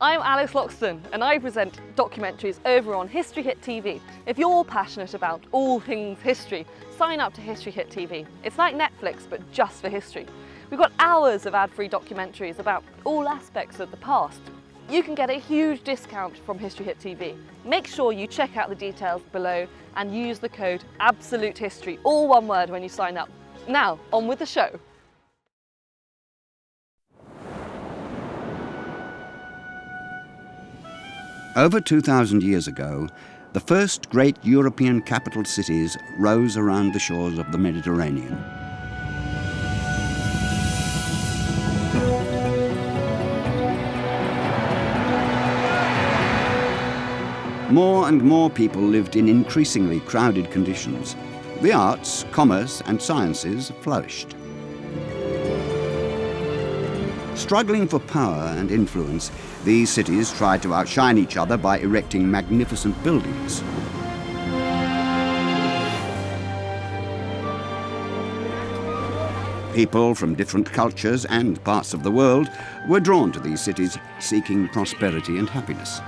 I'm Alice Loxton and I present documentaries over on History Hit TV. If you're passionate about all things history, sign up to History Hit TV. It's like Netflix but just for history. We've got hours of ad-free documentaries about all aspects of the past. You can get a huge discount from History Hit TV. Make sure you check out the details below and use the code ABSOLUTEHISTORY, all one word, when you sign up. Now, on with the show. Over 2,000 years ago, the first great European capital cities rose around the shores of the Mediterranean. More and more people lived in increasingly crowded conditions. The arts, commerce, and sciences flourished. Struggling for power and influence, these cities tried to outshine each other by erecting magnificent buildings. People from different cultures and parts of the world were drawn to these cities, seeking prosperity and happiness.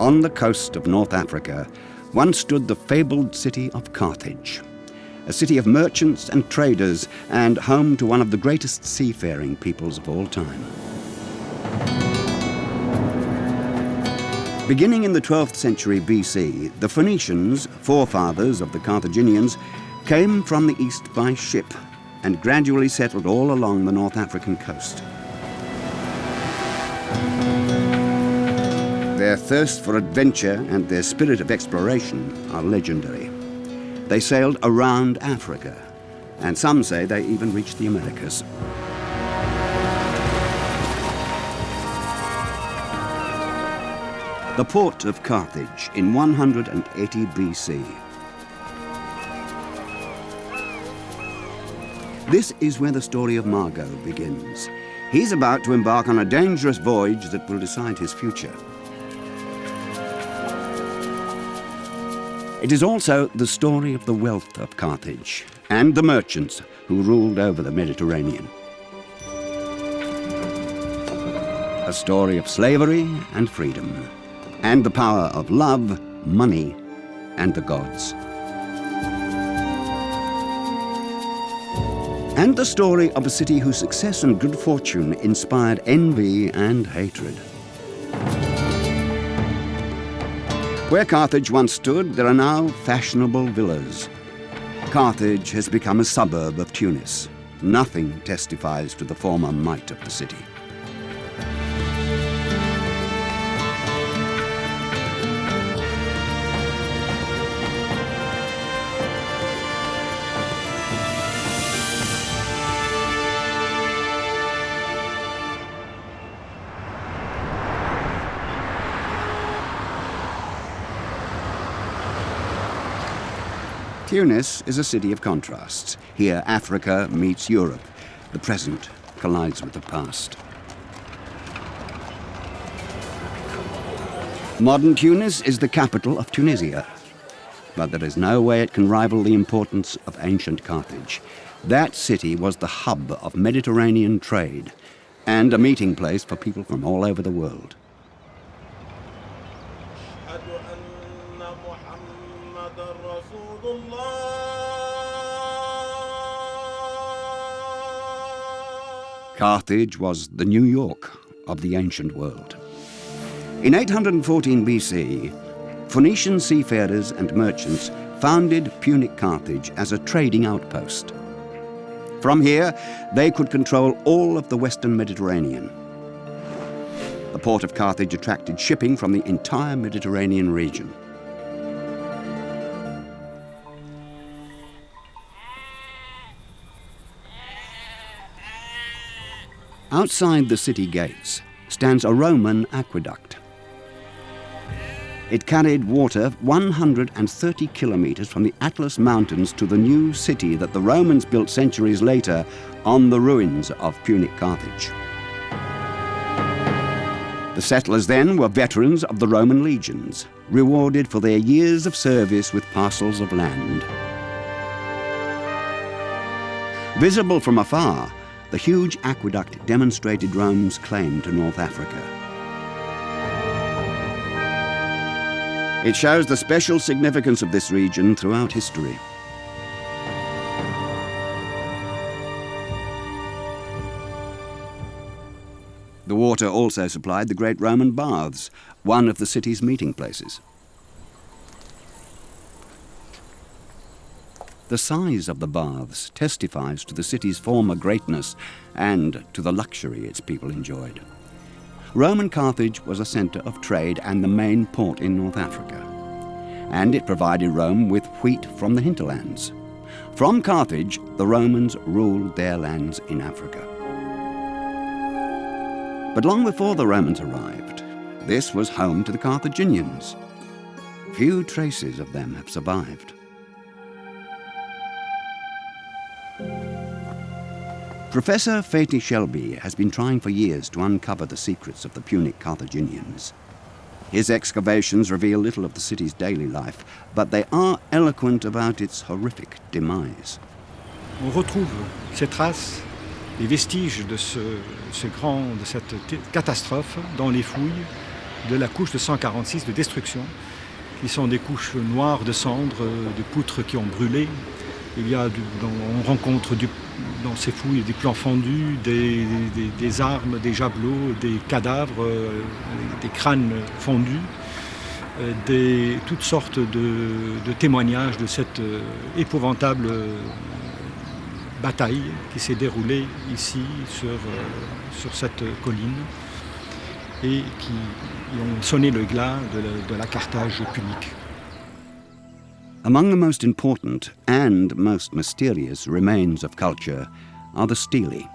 On the coast of North Africa, once stood the fabled city of Carthage, a city of merchants and traders and home to one of the greatest seafaring peoples of all time. Beginning in the 12th century BC, the Phoenicians, forefathers of the Carthaginians, came from the east by ship and gradually settled all along the North African coast. Their thirst for adventure and their spirit of exploration are legendary. They sailed around Africa, and some say they even reached the Americas. The port of Carthage in 180 BC. This is where the story of Margot begins. He's about to embark on a dangerous voyage that will decide his future. It is also the story of the wealth of Carthage and the merchants who ruled over the Mediterranean. A story of slavery and freedom, and the power of love, money, and the gods. And the story of a city whose success and good fortune inspired envy and hatred. Where Carthage once stood, there are now fashionable villas. Carthage has become a suburb of Tunis. Nothing testifies to the former might of the city. Tunis is a city of contrasts. Here, Africa meets Europe. The present collides with the past. Modern Tunis is the capital of Tunisia, but there is no way it can rival the importance of ancient Carthage. That city was the hub of Mediterranean trade and a meeting place for people from all over the world. Carthage was the New York of the ancient world. In 814 BC, Phoenician seafarers and merchants founded Punic Carthage as a trading outpost. From here, they could control all of the western Mediterranean. The port of Carthage attracted shipping from the entire Mediterranean region. Outside the city gates stands a Roman aqueduct. It carried water 130 kilometers from the Atlas Mountains to the new city that the Romans built centuries later on the ruins of Punic Carthage. The settlers then were veterans of the Roman legions, rewarded for their years of service with parcels of land. Visible from afar, the huge aqueduct demonstrated Rome's claim to North Africa. It shows the special significance of this region throughout history. The water also supplied the great Roman baths, one of the city's meeting places. The size of the baths testifies to the city's former greatness and to the luxury its people enjoyed. Roman Carthage was a centre of trade and the main port in North Africa, and it provided Rome with wheat from the hinterlands. From Carthage, the Romans ruled their lands in Africa. But long before the Romans arrived, this was home to the Carthaginians. Few traces of them have survived. Professor Fati Shelby has been trying for years to uncover the secrets of the Punic Carthaginians. His excavations reveal little of the city's daily life, but they are eloquent about its horrific demise. On retrouve ces traces, les vestiges de cette catastrophe dans les fouilles de la couche de 146 de destruction, qui sont des couches noires de cendres, de poutres qui ont brûlé. On rencontre dans ces fouilles des plans fendus, des armes, des javelots, des cadavres, des crânes fondus, toutes sortes de témoignages de cette épouvantable bataille qui s'est déroulée ici sur cette colline et qui ont sonné le glas de la Carthage punique. Among the most important and most mysterious remains of culture are the stelae.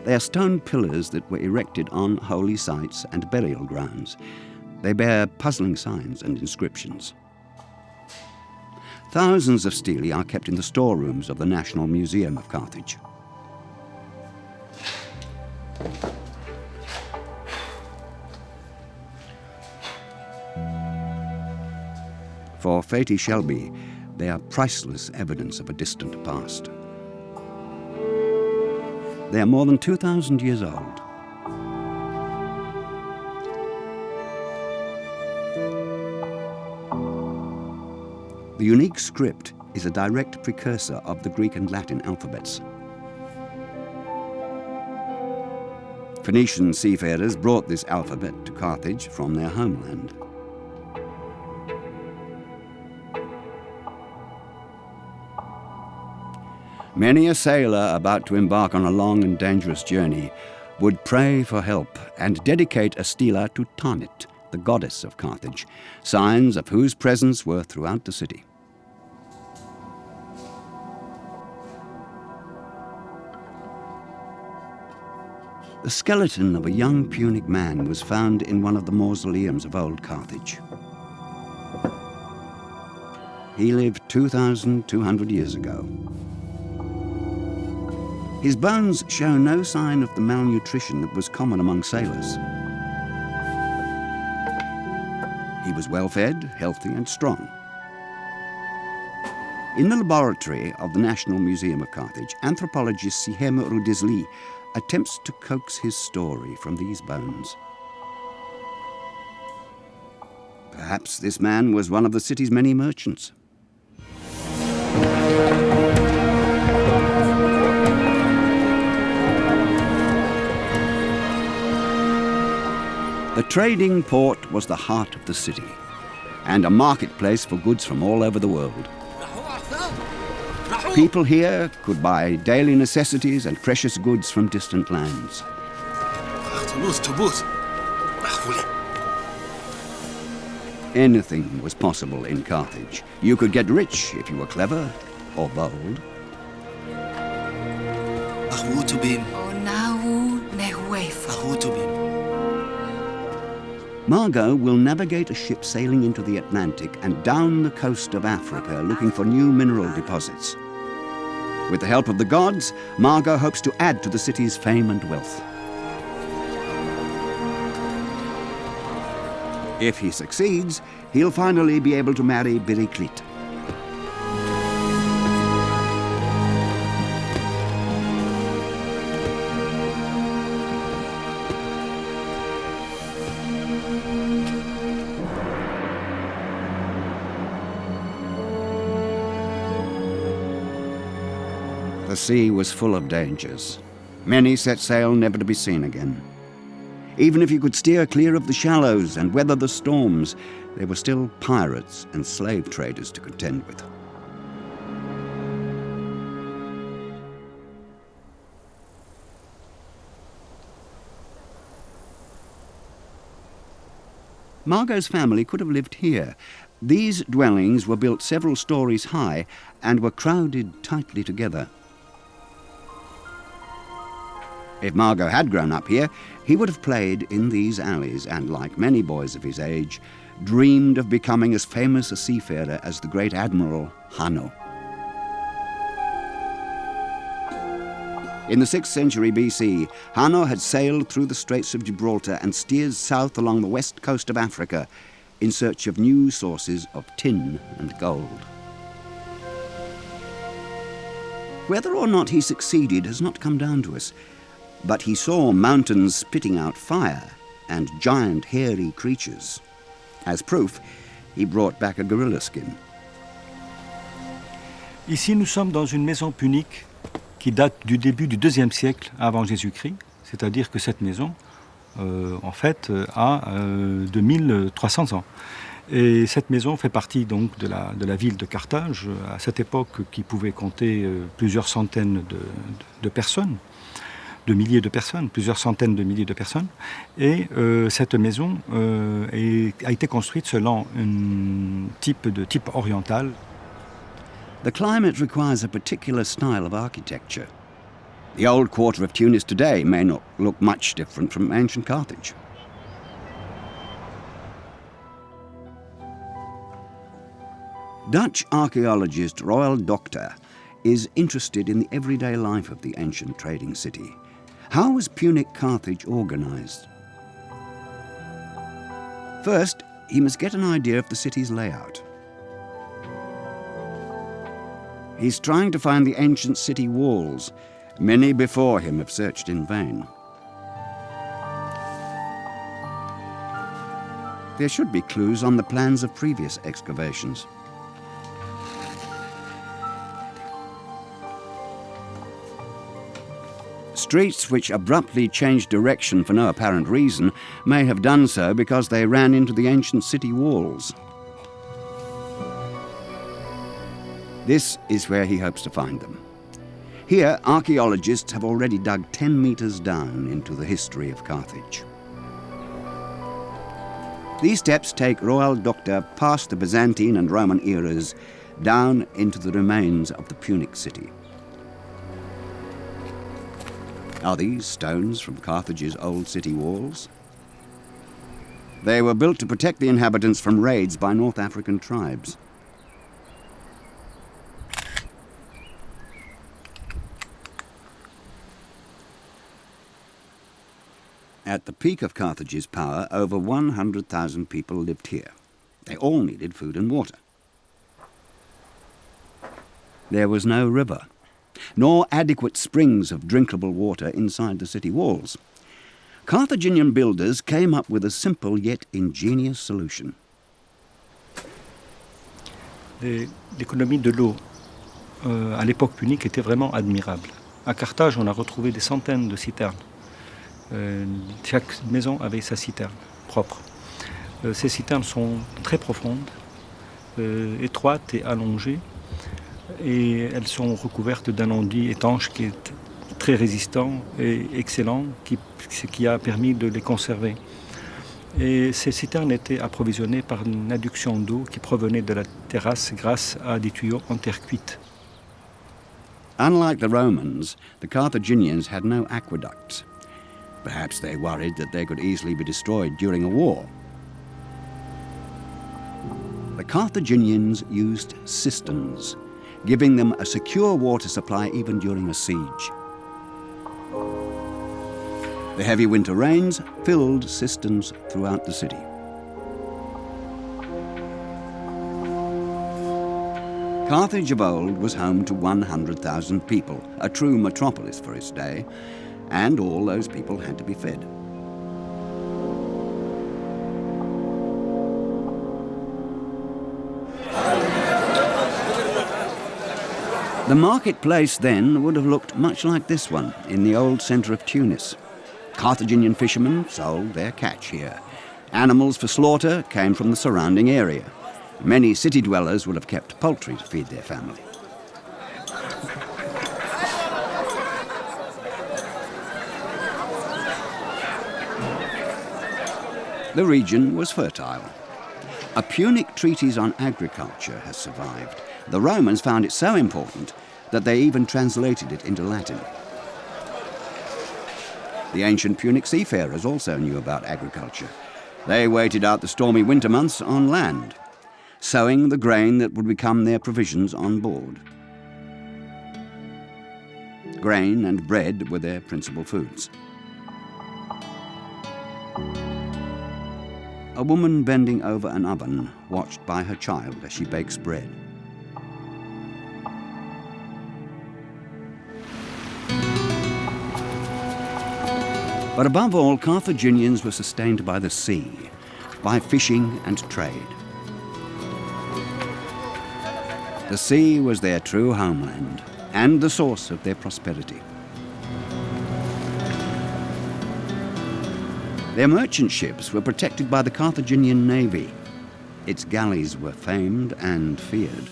They are stone pillars that were erected on holy sites and burial grounds. They bear puzzling signs and inscriptions. Thousands of stelae are kept in the storerooms of the National Museum of Carthage. For Fati Shelby, they are priceless evidence of a distant past. They are more than 2,000 years old. The unique script is a direct precursor of the Greek and Latin alphabets. Phoenician seafarers brought this alphabet to Carthage from their homeland. Many a sailor about to embark on a long and dangerous journey would pray for help and dedicate a stela to Tanit, the goddess of Carthage, signs of whose presence were throughout the city. The skeleton of a young Punic man was found in one of the mausoleums of old Carthage. He lived 2,200 years ago. His bones show no sign of the malnutrition that was common among sailors. He was well-fed, healthy and strong. In the laboratory of the National Museum of Carthage, anthropologist Sihem Rudisli attempts to coax his story from these bones. Perhaps this man was one of the city's many merchants. The trading port was the heart of the city and a marketplace for goods from all over the world. People here could buy daily necessities and precious goods from distant lands. Anything was possible in Carthage. You could get rich if you were clever or bold. Margot will navigate a ship sailing into the Atlantic and down the coast of Africa looking for new mineral deposits. With the help of the gods, Margot hopes to add to the city's fame and wealth. If he succeeds, he'll finally be able to marry Biriklit. The sea was full of dangers. Many set sail never to be seen again. Even if you could steer clear of the shallows and weather the storms, there were still pirates and slave traders to contend with. Margot's family could have lived here. These dwellings were built several stories high and were crowded tightly together. If Margot had grown up here, he would have played in these alleys and, like many boys of his age, dreamed of becoming as famous a seafarer as the great admiral Hanno. In the 6th century BC, Hanno had sailed through the Straits of Gibraltar and steered south along the west coast of Africa in search of new sources of tin and gold. Whether or not he succeeded has not come down to us, but he saw mountains spitting out fire and giant hairy creatures. As proof, he brought back a gorilla skin. Ici, nous sommes dans une maison punique qui date du début du IIe siècle avant Jésus-Christ, c'est-à-dire que cette maison, en fait, a 2300 ans. Et cette maison fait partie donc de la ville de Carthage, à cette époque qui pouvait compter plusieurs centaines de personnes, de milliers de personnes, plusieurs centaines de milliers de personnes. Et cette maison a été construite selon un type oriental. The climate requires a particular style of architecture. The old quarter of Tunis today may not look much different from ancient Carthage. Dutch archaeologist Royal Doctor is interested in the everyday life of the ancient trading city. How was Punic Carthage organized? First, he must get an idea of the city's layout. He's trying to find the ancient city walls. Many before him have searched in vain. There should be clues on the plans of previous excavations. Streets which abruptly changed direction for no apparent reason may have done so because they ran into the ancient city walls. This is where he hopes to find them. Here, archaeologists have already dug 10 meters down into the history of Carthage. These steps take Royal Doctor past the Byzantine and Roman eras down into the remains of the Punic city. Are these stones from Carthage's old city walls? They were built to protect the inhabitants from raids by North African tribes. At the peak of Carthage's power, over 100,000 people lived here. They all needed food and water. There was no river, nor adequate springs of drinkable water inside the city walls. Carthaginian builders came up with a simple yet ingenious solution. L'économie de l'eau à l'époque punique était vraiment admirable. À Carthage, on a retrouvé des centaines de citernes. Chaque maison avait sa citerne propre. Ces citernes sont très profondes, étroites et allongées, et elles sont recouvertes d'un enduit étanche qui est très résistant et excellent, ce qui a permis de les conserver. Et ces citernes étaient approvisionnées par une adduction d'eau qui provenait de la terrasse grâce à des tuyaux en terre cuite. Unlike the Romans, the Carthaginians had no aqueducts. Perhaps they worried that they could easily be destroyed during a war. the Carthaginians used cisterns, giving them a secure water supply even during a siege. The heavy winter rains filled cisterns throughout the city. Carthage of old was home to 100,000 people, a true metropolis for its day, and all those people had to be fed. The marketplace then would have looked much like this one in the old centre of Tunis. Carthaginian fishermen sold their catch here. Animals for slaughter came from the surrounding area. Many city dwellers would have kept poultry to feed their family. The region was fertile. A Punic treatise on agriculture has survived. The Romans found it so important that they even translated it into Latin. The ancient Punic seafarers also knew about agriculture. They waited out the stormy winter months on land, sowing the grain that would become their provisions on board. Grain and bread were their principal foods. A woman bending over an oven, watched by her child as she bakes bread. But above all, Carthaginians were sustained by the sea, by fishing and trade. The sea was their true homeland and the source of their prosperity. Their merchant ships were protected by the Carthaginian navy. Its galleys were famed and feared.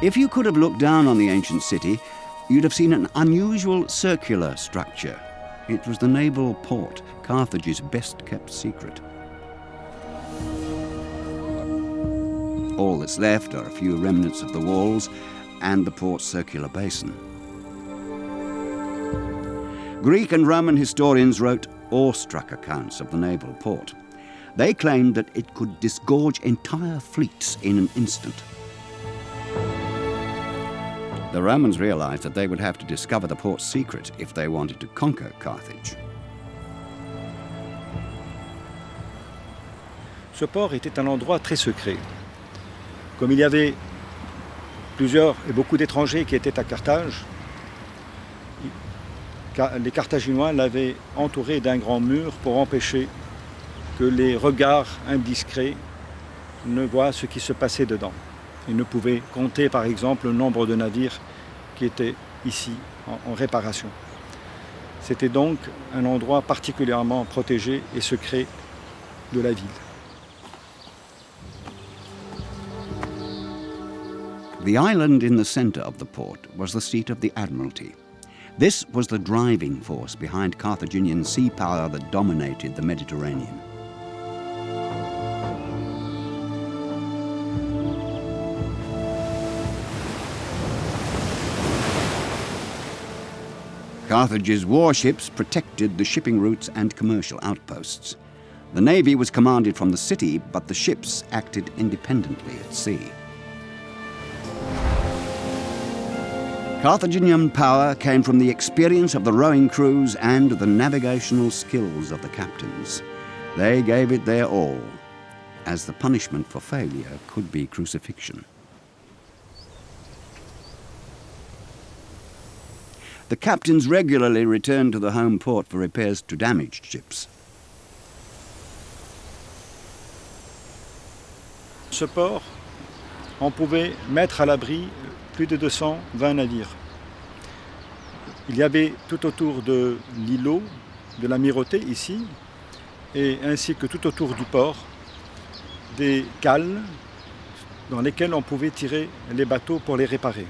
If you could have looked down on the ancient city, you'd have seen an unusual circular structure. It was the naval port, Carthage's best-kept secret. All that's left are a few remnants of the walls and the port's circular basin. Greek and Roman historians wrote awestruck accounts of the naval port. They claimed that it could disgorge entire fleets in an instant. The Romans realized that they would have to discover the port's secret if they wanted to conquer Carthage. Ce port était un endroit très secret. Comme il y avait plusieurs et beaucoup d'étrangers qui étaient à Carthage, les Carthaginois l'avaient entouré d'un grand mur pour empêcher que les regards indiscrets ne voient ce qui se passait dedans. Ils ne pouvaient compter par exemple le nombre de navires qui étaient ici en réparation. C'était donc un endroit particulièrement protégé et secret de la ville. The island in the center of the port was the seat of the Admiralty. This was the driving force behind Carthaginian sea power that dominated the Mediterranean. Carthage's warships protected the shipping routes and commercial outposts. The navy was commanded from the city, but the ships acted independently at sea. Carthaginian power came from the experience of the rowing crews and the navigational skills of the captains. They gave it their all, as the punishment for failure could be crucifixion. The captains regularly returned to the home port for repairs to damaged ships. Ce port, on pouvait mettre à l'abri plus de 220 navires. Il y avait tout autour de l'îlot, de l'amirauté ici, et ainsi que tout autour du port, des cales dans lesquelles on pouvait tirer les bateaux pour les réparer.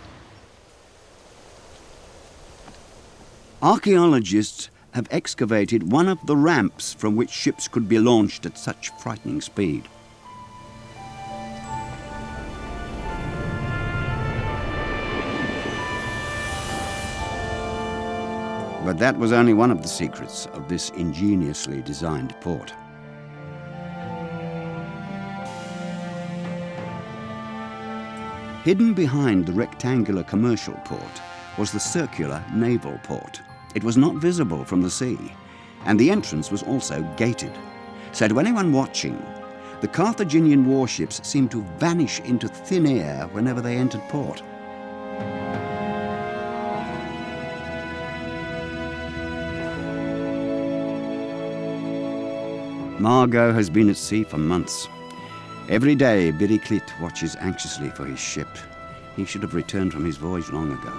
Archaeologists have excavated one of the ramps from which ships could be launched at such frightening speed. But that was only one of the secrets of this ingeniously designed port. Hidden behind the rectangular commercial port was the circular naval port. It was not visible from the sea, and the entrance was also gated. So to anyone watching, the Carthaginian warships seemed to vanish into thin air whenever they entered port. Margot has been at sea for months. Every day, Biriclit watches anxiously for his ship. He should have returned from his voyage long ago.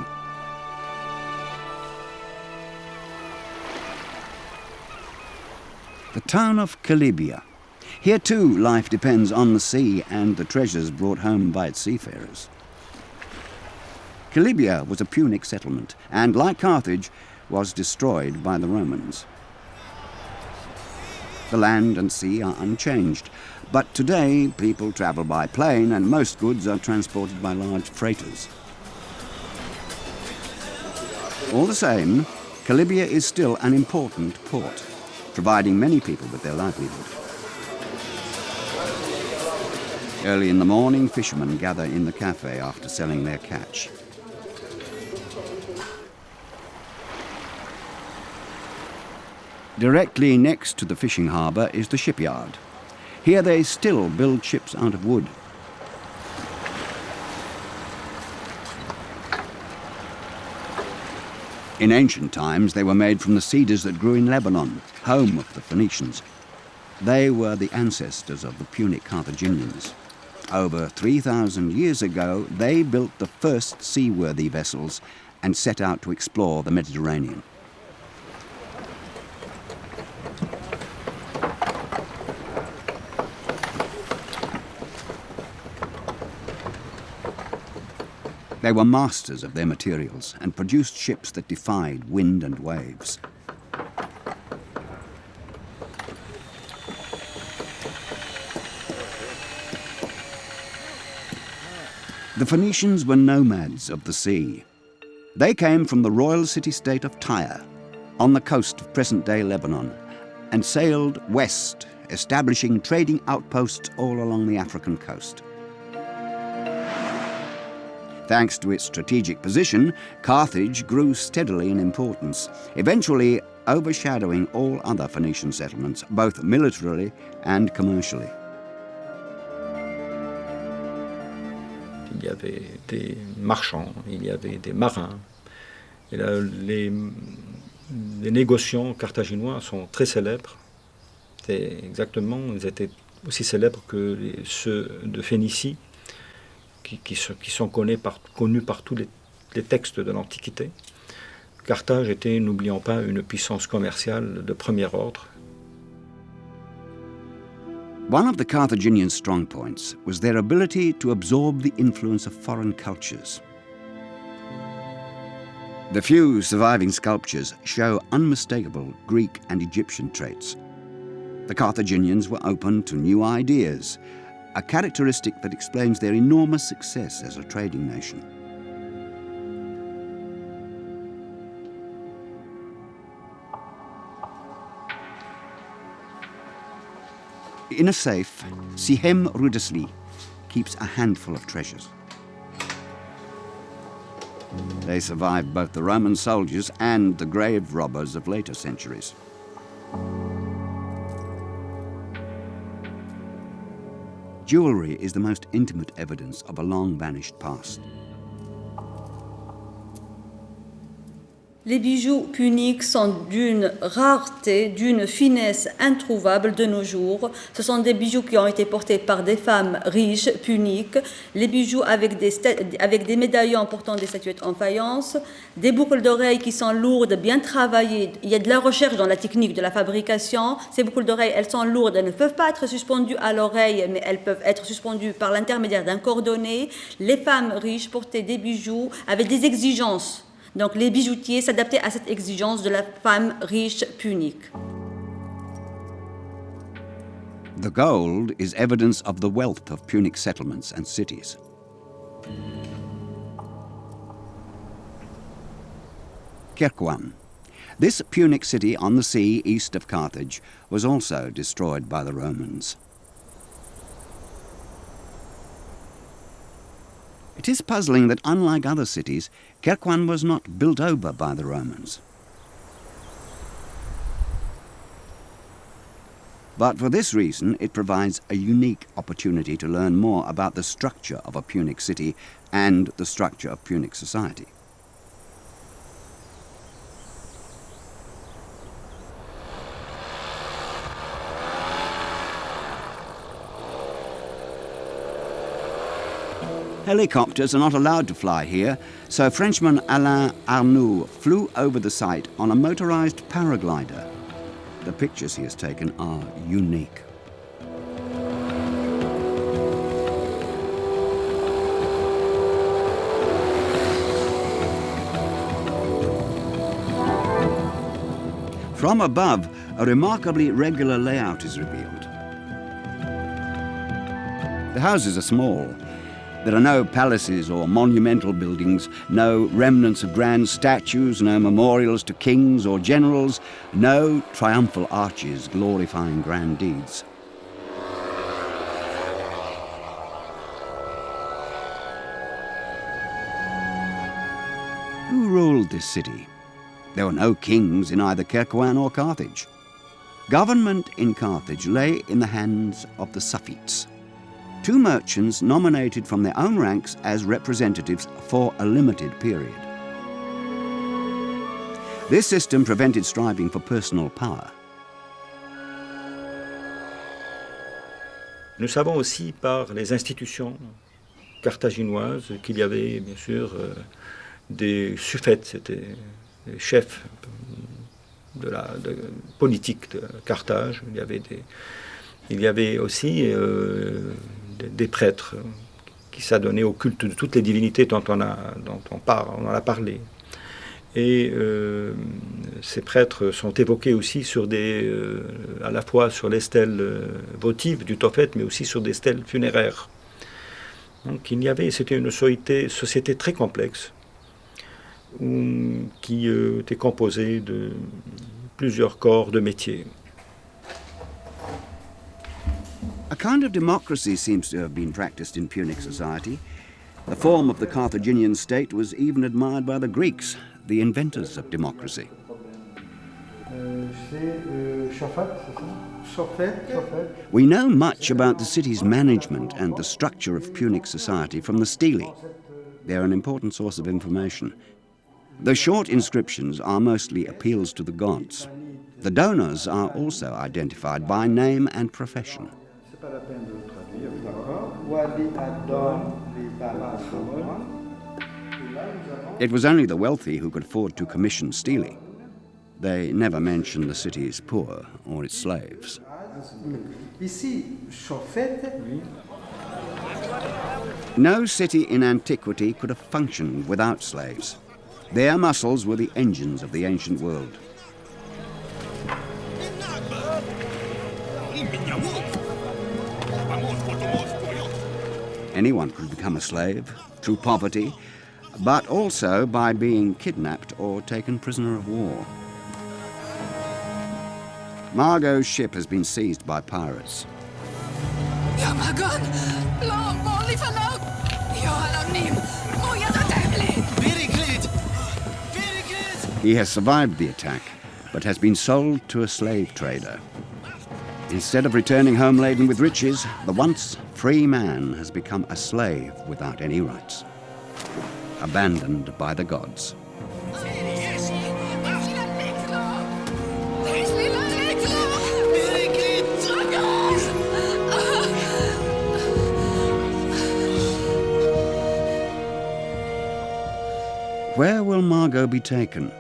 The town of Calibia. Here too, life depends on the sea and the treasures brought home by its seafarers. Calibia was a Punic settlement and, like Carthage, was destroyed by the Romans. The land and sea are unchanged, but today people travel by plane and most goods are transported by large freighters. All the same, Calibia is still an important port, providing many people with their livelihood. Early in the morning, fishermen gather in the cafe after selling their catch. Directly next to the fishing harbour is the shipyard. Here they still build ships out of wood. In ancient times, they were made from the cedars that grew in Lebanon, home of the Phoenicians. They were the ancestors of the Punic Carthaginians. Over 3,000 years ago, they built the first seaworthy vessels and set out to explore the Mediterranean. They were masters of their materials and produced ships that defied wind and waves. The Phoenicians were nomads of the sea. They came from the royal city-state of Tyre, on the coast of present-day Lebanon, and sailed west, establishing trading outposts all along the African coast. Thanks to its strategic position, Carthage grew steadily in importance, eventually overshadowing all other Phoenician settlements, both militarily and commercially. Il y avait des marchands, il y avait des marins. Et là, les négociants carthaginois sont très célèbres. Ils étaient aussi célèbres que ceux de Phénicie, qui sont connus par tous les textes de l'Antiquité. Carthage était, n'oublions pas, une puissance commerciale de premier ordre. One of the Carthaginian strong points was their ability to absorb the influence of foreign cultures. The few surviving sculptures show unmistakable Greek and Egyptian traits. The Carthaginians were open to new ideas, a characteristic that explains their enormous success as a trading nation. In a safe, Sihem Rudesli keeps a handful of treasures. They survived both the Roman soldiers and the grave robbers of later centuries. Jewelry is the most intimate evidence of a long-vanished past. Les bijoux puniques sont d'une rareté, d'une finesse introuvable de nos jours. Ce sont des bijoux qui ont été portés par des femmes riches, puniques. Les bijoux avec des médaillons portant des statuettes en faïence. Des boucles d'oreilles qui sont lourdes, bien travaillées. Il y a de la recherche dans la technique de la fabrication. Ces boucles d'oreilles, elles sont lourdes. Elles ne peuvent pas être suspendues à l'oreille, mais elles peuvent être suspendues par l'intermédiaire d'un cordonnet. Les femmes riches portaient des bijoux avec des exigences. Donc les bijoutiers s'adaptaient à cette exigence de la femme riche punique. The gold is evidence of the wealth of Punic settlements and cities. Kerkuan. This Punic city on the sea east of Carthage was also destroyed by the Romans. It is puzzling that, unlike other cities, Querquan was not built over by the Romans. But for this reason, it provides a unique opportunity to learn more about the structure of a Punic city and the structure of Punic society. Helicopters are not allowed to fly here, so Frenchman Alain Arnoux flew over the site on a motorized paraglider. The pictures he has taken are unique. From above, a remarkably regular layout is revealed. The houses are small. There are no palaces or monumental buildings, no remnants of grand statues, no memorials to kings or generals, no triumphal arches glorifying grand deeds. Who ruled this city? There were no kings in either Querquan or Carthage. Government in Carthage lay in the hands of the Suffites, two merchants nominated from their own ranks as representatives for a limited period. This system prevented striving for personal power. Nous savons aussi par les institutions carthaginoises qu'il y avait bien sûr des suffètes, c'était les chefs de la politique de Carthage. Il y avait aussi des prêtres qui s'adonnaient au culte de toutes les divinités dont on en a parlé. Et ces prêtres sont évoqués aussi sur à la fois sur les stèles votives du Tophet, mais aussi sur des stèles funéraires. Donc c'était une société très complexe, qui était composée de plusieurs corps de métiers. A kind of democracy seems to have been practiced in Punic society. The form of the Carthaginian state was even admired by the Greeks, the inventors of democracy. We know much about the city's management and the structure of Punic society from the stelae. They're an important source of information. The short inscriptions are mostly appeals to the gods. The donors are also identified by name and profession. It was only the wealthy who could afford to commission stelae. They never mention the city's poor or its slaves. No city in antiquity could have functioned without slaves. Their muscles were the engines of the ancient world. Anyone could become a slave through poverty, but also by being kidnapped or taken prisoner of war. Margot's ship has been seized by pirates. He has survived the attack, but has been sold to a slave trader. Instead of returning home laden with riches, the once free man has become a slave without any rights, abandoned by the gods. Where will Margot be taken?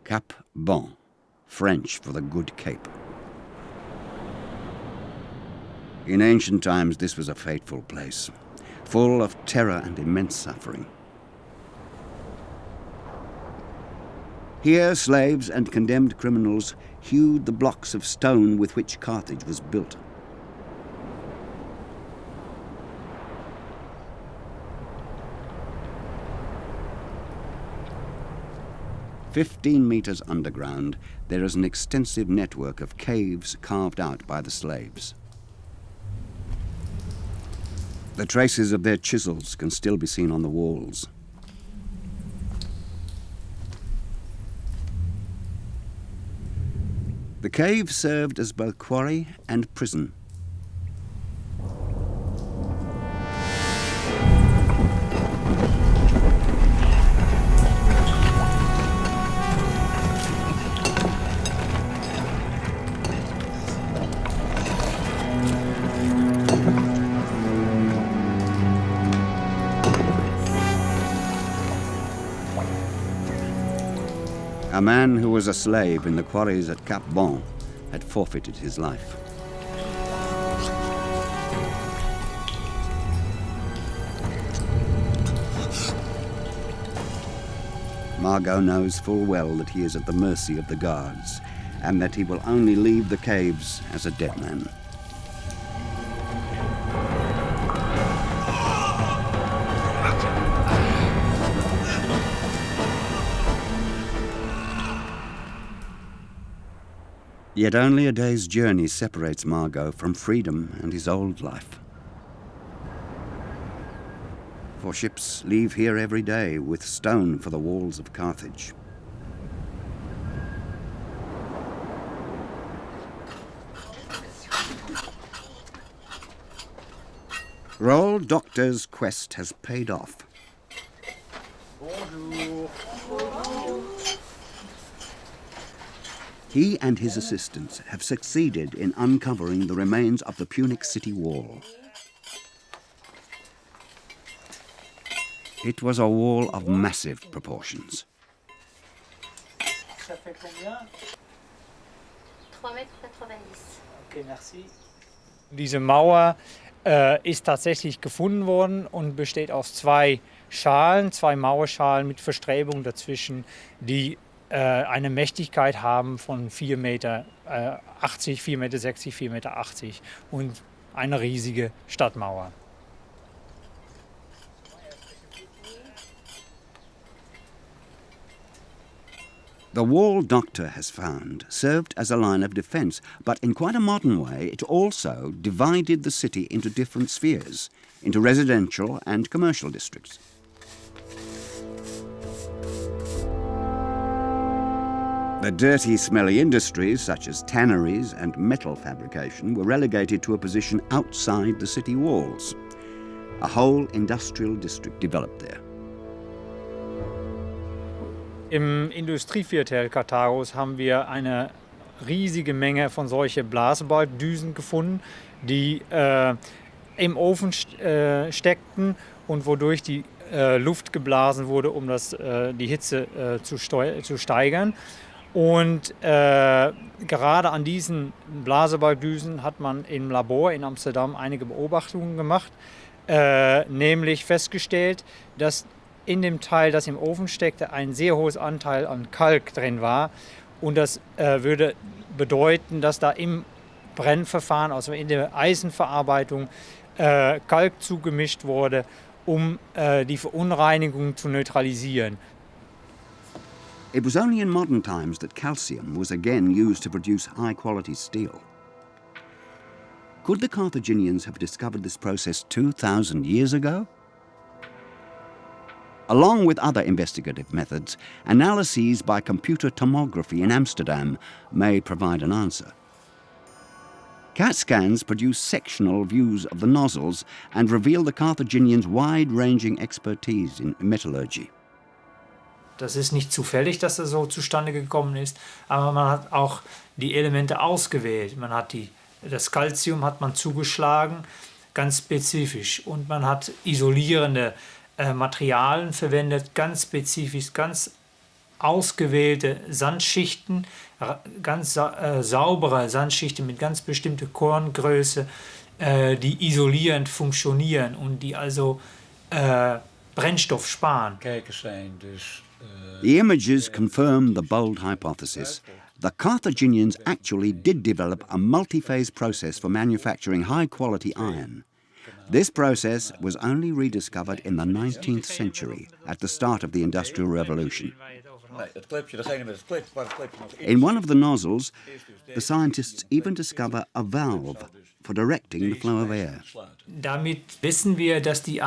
Cap Bon, French for the Good Cape. In ancient times, this was a fateful place, full of terror and immense suffering. Here, slaves and condemned criminals hewed the blocks of stone with which Carthage was built. 15 meters underground, there is an extensive network of caves carved out by the slaves. The traces of their chisels can still be seen on the walls. The cave served as both quarry and prison. A man who was a slave in the quarries at Cap Bon had forfeited his life. Margot knows full well that he is at the mercy of the guards and that he will only leave the caves as a dead man. Yet only a day's journey separates Margot from freedom and his old life. For ships leave here every day with stone for the walls of Carthage. Roald Doctor's quest has paid off. Bonjour. He and his assistants have succeeded in uncovering the remains of the Punic city wall. It was a wall of massive proportions. Ça fait combien? 3,90 m. Okay, merci. Diese Mauer ist tatsächlich gefunden worden und besteht aus zwei Schalen, zwei Mauerschalen mit Verstrebungen dazwischen, die eine Mächtigkeit haben von 4,80 Meter, 4,60 Meter, 4,80 Meter und eine riesige Stadtmauer. The wall Doctor has found served as a line of defence, but in quite a modern way it also divided the city into different spheres, into residential and commercial districts. The dirty, smelly industries such as tanneries and metal fabrication were relegated to a position outside the city walls. A whole industrial district developed there. Im Industrieviertel Karthagos haben wir eine riesige Menge von solchen Blasbalgdüsen gefunden, die im Ofen steckten und wodurch die Luft geblasen wurde, um die Hitze zu steigern. Und gerade an diesen Blasebalgdüsen hat man im Labor in Amsterdam einige Beobachtungen gemacht, nämlich festgestellt, dass in dem Teil, das im Ofen steckte, ein sehr hohes Anteil an Kalk drin war. Und das würde bedeuten, dass da im Brennverfahren, also in der Eisenverarbeitung, Kalk zugemischt wurde, um die Verunreinigung zu neutralisieren. It was only in modern times that calcium was again used to produce high-quality steel. Could the Carthaginians have discovered this process 2,000 years ago? Along with other investigative methods, analyses by computer tomography in Amsterdam may provide an answer. CAT scans produce sectional views of the nozzles and reveal the Carthaginians' wide-ranging expertise in metallurgy. Das ist nicht zufällig, dass das so zustande gekommen ist, aber man hat auch die Elemente ausgewählt. Das Calcium hat man zugeschlagen, ganz spezifisch, und man hat isolierende Materialien verwendet, ganz spezifisch, ganz ausgewählte Sandschichten, ganz saubere Sandschichten mit ganz bestimmter Korngröße, die isolierend funktionieren und die also Brennstoff sparen. The images confirm the bold hypothesis. The Carthaginians actually did develop a multi-phase process for manufacturing high-quality iron. This process was only rediscovered in the 19th century, at the start of the Industrial Revolution. In one of the nozzles, the scientists even discover a valve for directing the flow of air. Damit wissen wir, dass die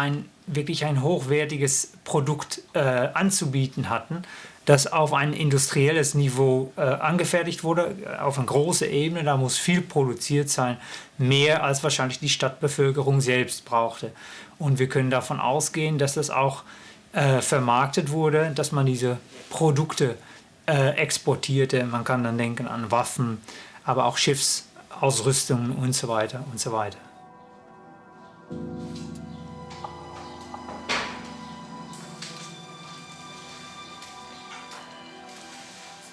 wirklich ein hochwertiges Produkt anzubieten hatten, das auf ein industrielles Niveau angefertigt wurde, auf eine große Ebene. Da muss viel produziert sein, mehr als wahrscheinlich die Stadtbevölkerung selbst brauchte. Und wir können davon ausgehen, dass das auch vermarktet wurde, dass man diese Produkte exportierte. Man kann dann denken an Waffen, aber auch Schiffsausrüstungen und so weiter und so weiter.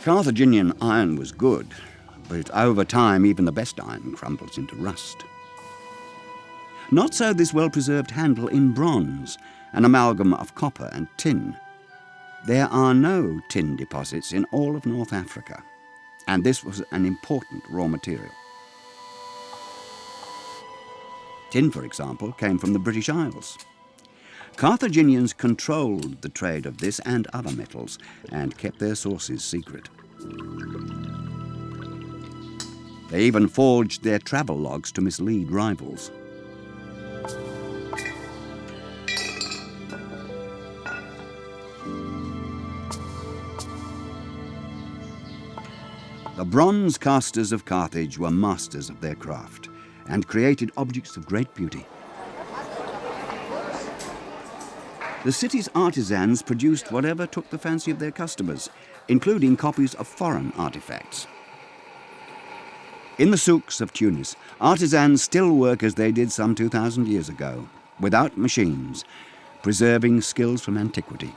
Carthaginian iron was good, but over time even the best iron crumbles into rust. Not so this well-preserved handle in bronze, an amalgam of copper and tin. There are no tin deposits in all of North Africa, and this was an important raw material. Tin, for example, came from the British Isles. Carthaginians controlled the trade of this and other metals and kept their sources secret. They even forged their travel logs to mislead rivals. The bronze casters of Carthage were masters of their craft and created objects of great beauty. The city's artisans produced whatever took the fancy of their customers, including copies of foreign artifacts. In the souks of Tunis, artisans still work as they did some 2,000 years ago, without machines, preserving skills from antiquity.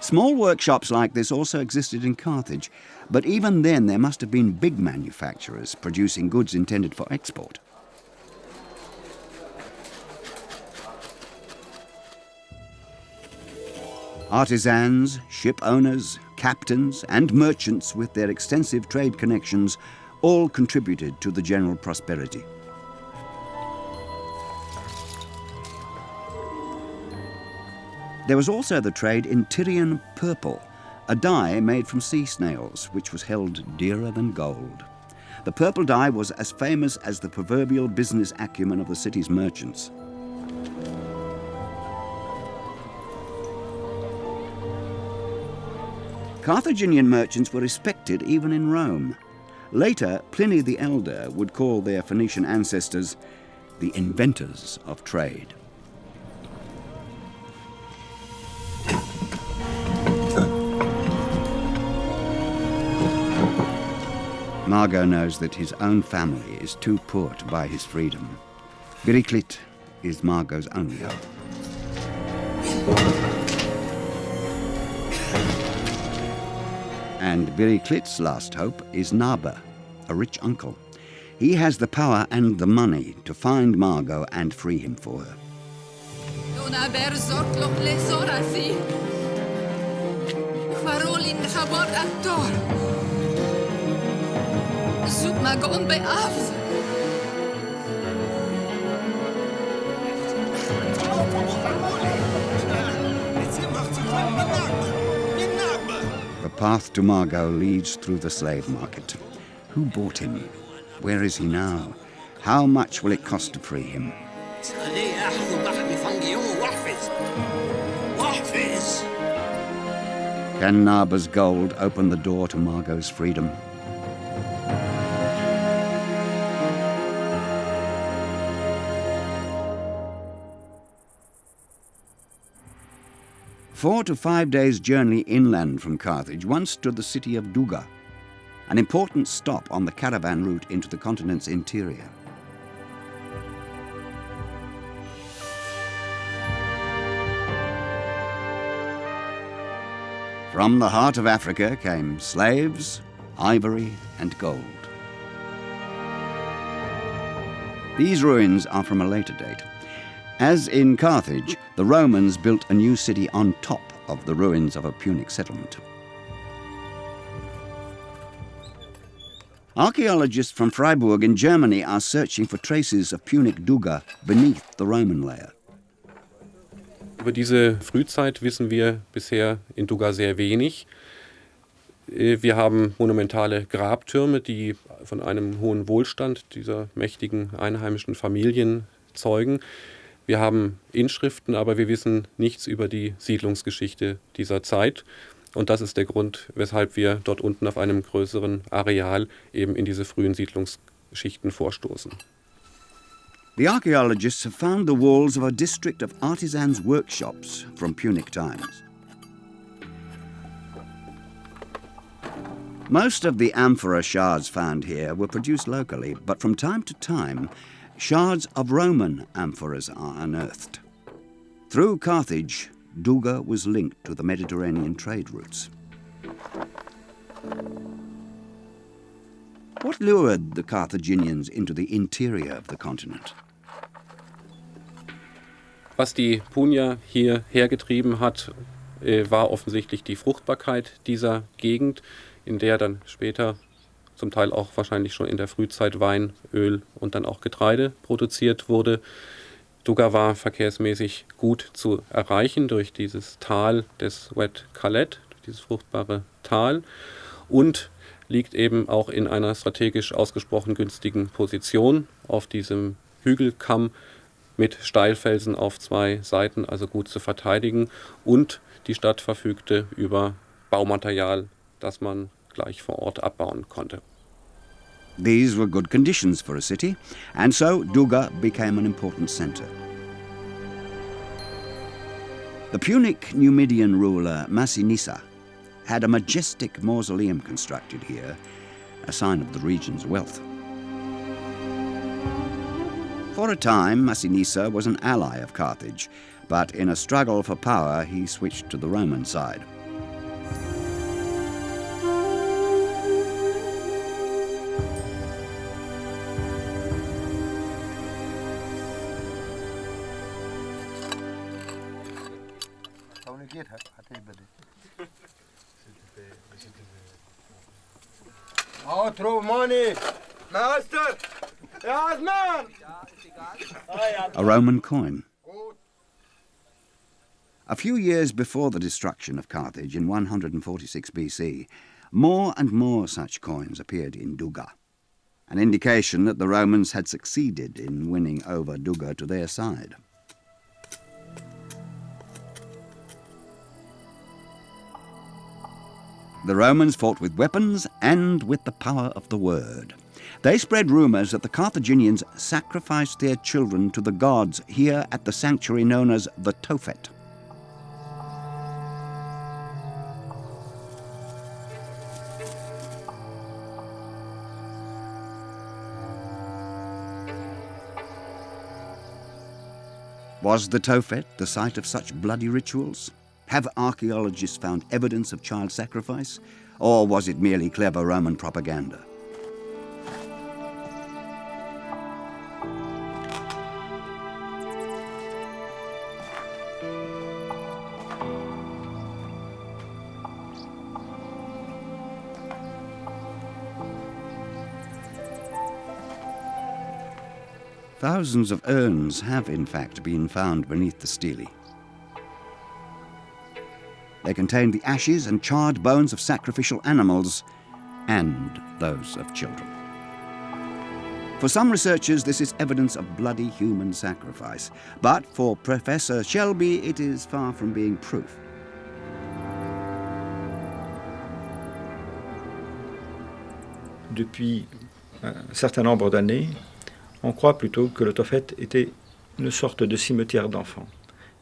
Small workshops like this also existed in Carthage, but even then there must have been big manufacturers producing goods intended for export. Artisans, ship owners, captains and merchants with their extensive trade connections all contributed to the general prosperity. There was also the trade in Tyrian purple, a dye made from sea snails, which was held dearer than gold. The purple dye was as famous as the proverbial business acumen of the city's merchants. Carthaginian merchants were respected even in Rome. Later, Pliny the Elder would call their Phoenician ancestors the inventors of trade. Margot knows that his own family is too poor to buy his freedom. Biriklit is Margot's only hope. And Biriklit's last hope is Naba, a rich uncle. He has the power and the money to find Margot and free him for her. The path to Margot leads through the slave market. Who bought him? Where is he now? How much will it cost to free him? Can Naba's gold open the door to Margot's freedom? Four to 5 days' journey inland from Carthage once stood the city of Duga, an important stop on the caravan route into the continent's interior. From the heart of Africa came slaves, ivory, and gold. These ruins are from a later date. As in Carthage, the Romans built a new city on top of the ruins of a Punic settlement. Archaeologists from Freiburg in Germany are searching for traces of Punic Duga beneath the Roman layer. Über diese Frühzeit wissen wir bisher in Duga sehr wenig. Wir haben monumentale Grabtürme, die von einem hohen Wohlstand dieser mächtigen einheimischen Familien zeugen. Wir haben Inschriften, aber wir wissen nichts über die Siedlungsgeschichte dieser Zeit. Und das ist der Grund, weshalb wir dort unten auf einem größeren Areal eben in diese frühen Siedlungsschichten vorstoßen. The archaeologists have found the walls of a district of artisans' workshops from Punic times. Most of the amphora shards found here were produced locally, but from time to time, shards of Roman amphoras are unearthed. Through Carthage, Duga was linked to the Mediterranean trade routes. What lured the Carthaginians into the interior of the continent? Was die Punier hierher getrieben hat, war offensichtlich die Fruchtbarkeit dieser Gegend, in der dann später zum Teil auch wahrscheinlich schon in der Frühzeit Wein, Öl und dann auch Getreide produziert wurde. Duga war verkehrsmäßig gut zu erreichen durch dieses Tal des Wet Khalet, dieses fruchtbare Tal, und liegt eben auch in einer strategisch ausgesprochen günstigen Position auf diesem Hügelkamm mit Steilfelsen auf zwei Seiten, also gut zu verteidigen, und die Stadt verfügte über Baumaterial, das man gleich vor Ort abbauen konnte. These were good conditions for a city, and so Duga became an important center. The Punic Numidian ruler Massinissa had a majestic mausoleum constructed here, a sign of the region's wealth. For a time, Massinissa was an ally of Carthage, but in a struggle for power, he switched to the Roman side. Throw money! Master! Yes, man! A Roman coin. A few years before the destruction of Carthage in 146 BC, more and more such coins appeared in Duga, an indication that the Romans had succeeded in winning over Duga to their side. The Romans fought with weapons and with the power of the word. They spread rumors that the Carthaginians sacrificed their children to the gods here at the sanctuary known as the Tophet. Was the Tophet the site of such bloody rituals? Have archaeologists found evidence of child sacrifice? Or was it merely clever Roman propaganda? Thousands of urns have in fact been found beneath the stele. They contain the ashes and charred bones of sacrificial animals and those of children. For some researchers, this is evidence of bloody human sacrifice, but for Professor Shelby, it is far from being proof. Depuis un certain nombre d'années, on croit plutôt que le Tophet était une sorte de cimetière d'enfants.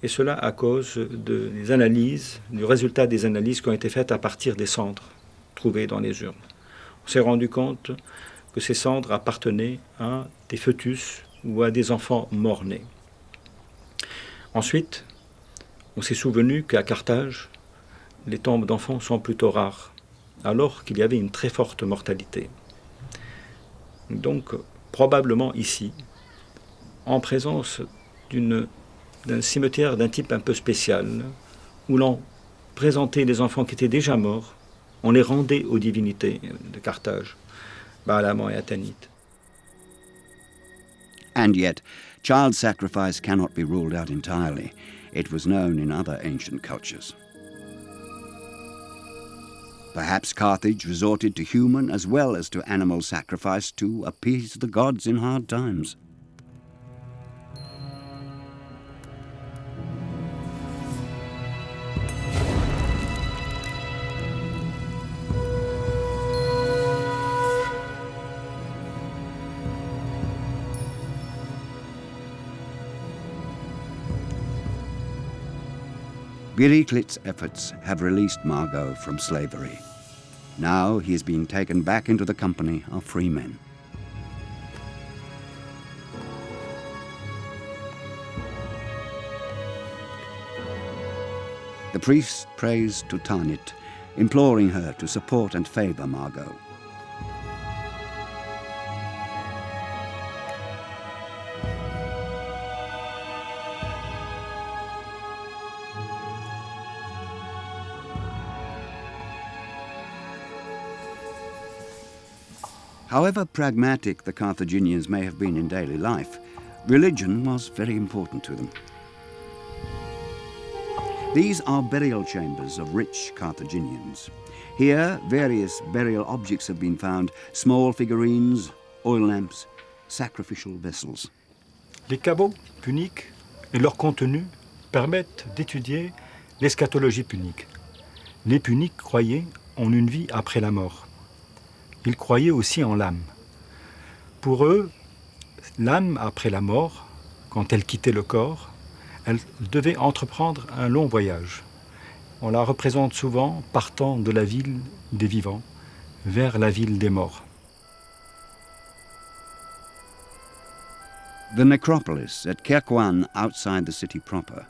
Et cela à cause des analyses, du résultat des analyses qui ont été faites à partir des cendres trouvées dans les urnes. On s'est rendu compte que ces cendres appartenaient à des fœtus ou à des enfants morts-nés. Ensuite, on s'est souvenu qu'à Carthage, les tombes d'enfants sont plutôt rares, alors qu'il y avait une très forte mortalité. Donc, probablement ici, en présence d'un cimetière d'un type un peu spécial, où l'on présentait les enfants qui étaient déjà morts, on les rendait aux divinités de Carthage, Baalam et Atanit. And yet, child sacrifice cannot be ruled out entirely. it was known in other ancient cultures. Perhaps Carthage resorted to human as well as to animal sacrifice to appease the gods in hard times. Piriklitz's efforts have released Margot from slavery. Now he is being taken back into the company of free men. The priest prays to Tanit, imploring her to support and favor Margot. However pragmatic the Carthaginians may have been in daily life, religion was very important to them. These are burial chambers of rich Carthaginians. Here, various burial objects have been found, small figurines, oil lamps, sacrificial vessels. Les caveaux puniques et leur contenu permettent d'étudier l'eschatologie punique. Les puniques croyaient en une vie après la mort. Ils croyaient aussi en l'âme. Pour eux, l'âme, après la mort, quand elle quittait le corps, elle devait entreprendre un long voyage. On la représente souvent partant de la ville des vivants vers la ville des morts. The necropolis at Kerkuan outside the city proper,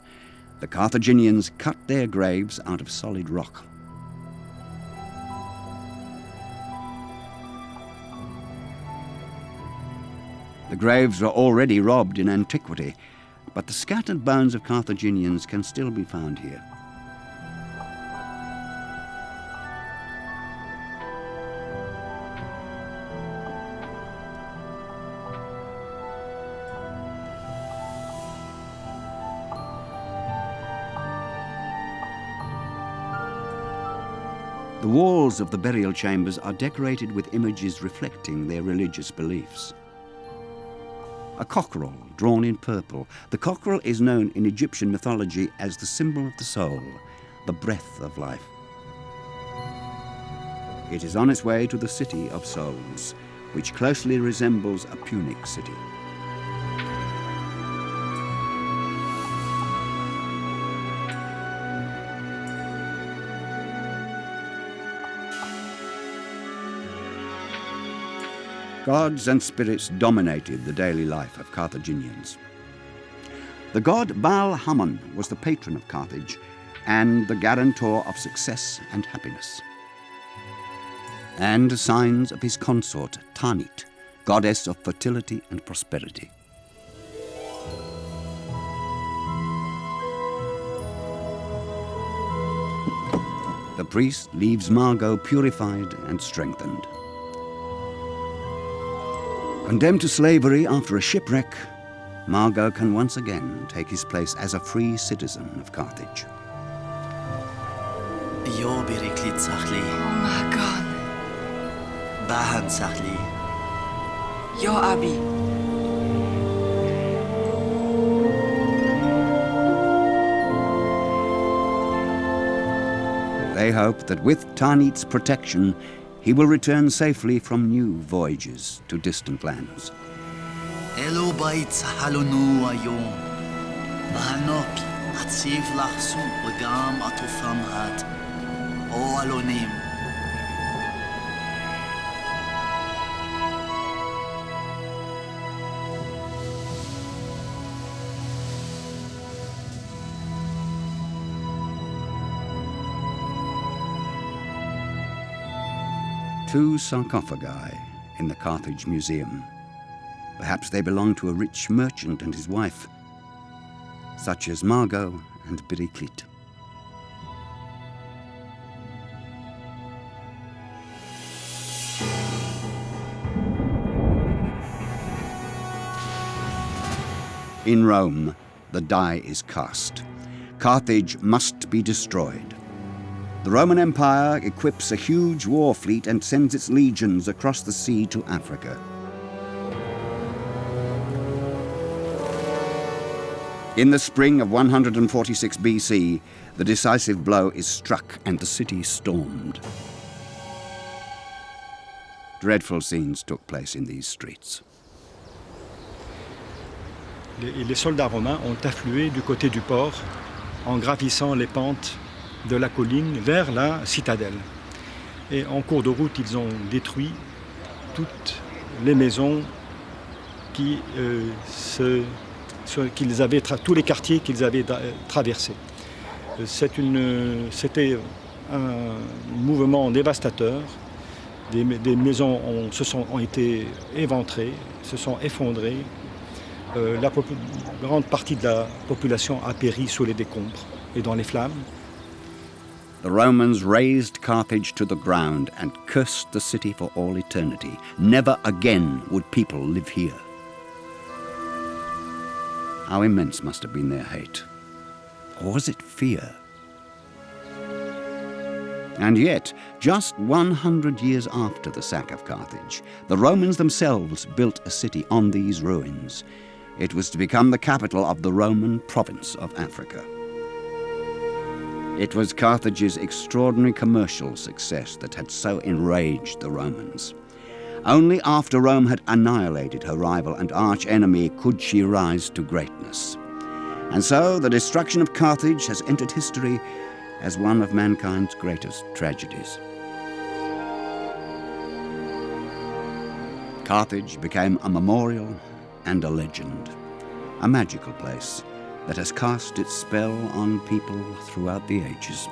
the Carthaginians cut their graves out of solid rock. The graves were already robbed in antiquity, but the scattered bones of Carthaginians can still be found here. The walls of the burial chambers are decorated with images reflecting their religious beliefs. A cockerel drawn in purple. The cockerel is known in Egyptian mythology as the symbol of the soul, the breath of life. It is on its way to the city of souls, which closely resembles a Punic city. Gods and spirits dominated the daily life of Carthaginians. The god Baal Hammon was the patron of Carthage and the guarantor of success and happiness. And signs of his consort, Tanit, goddess of fertility and prosperity. The priest leaves Margot purified and strengthened. Condemned to slavery after a shipwreck, Margot can once again take his place as a free citizen of Carthage. Yo Piriklit Sachli. Oh my God. Bahan Sachli. Yo Abi. They hope that with Tanit's protection, he will return safely from new voyages to distant lands. Elo bait halonu ayom. Bahanok atsiv lachsu begam atufam hat. O alonim. Two sarcophagi in the Carthage Museum. Perhaps they belong to a rich merchant and his wife, such as Margot and Piriklit. In Rome, the die is cast. Carthage must be destroyed. The Roman Empire equips a huge war fleet and sends its legions across the sea to Africa. In the spring of 146 BC, the decisive blow is struck and the city stormed. Dreadful scenes took place in these streets. Les soldats romains ont afflué du côté du port en gravissant les pentes de la colline vers la citadelle. Et en cours de route, ils ont détruit toutes les maisons tous les quartiers qu'ils avaient traversés. C'était un mouvement dévastateur. Des maisons ont été éventrées, se sont effondrées. La grande partie de la population a péri sous les décombres et dans les flammes. The Romans razed Carthage to the ground and cursed the city for all eternity. Never again would people live here. How immense must have been their hate. Or was it fear? And yet, just 100 years after the sack of Carthage, the Romans themselves built a city on these ruins. It was to become the capital of the Roman province of Africa. It was Carthage's extraordinary commercial success that had so enraged the Romans. Only after Rome had annihilated her rival and arch-enemy could she rise to greatness. And so the destruction of Carthage has entered history as one of mankind's greatest tragedies. Carthage became a memorial and a legend, a magical place that has cast its spell on people throughout the ages.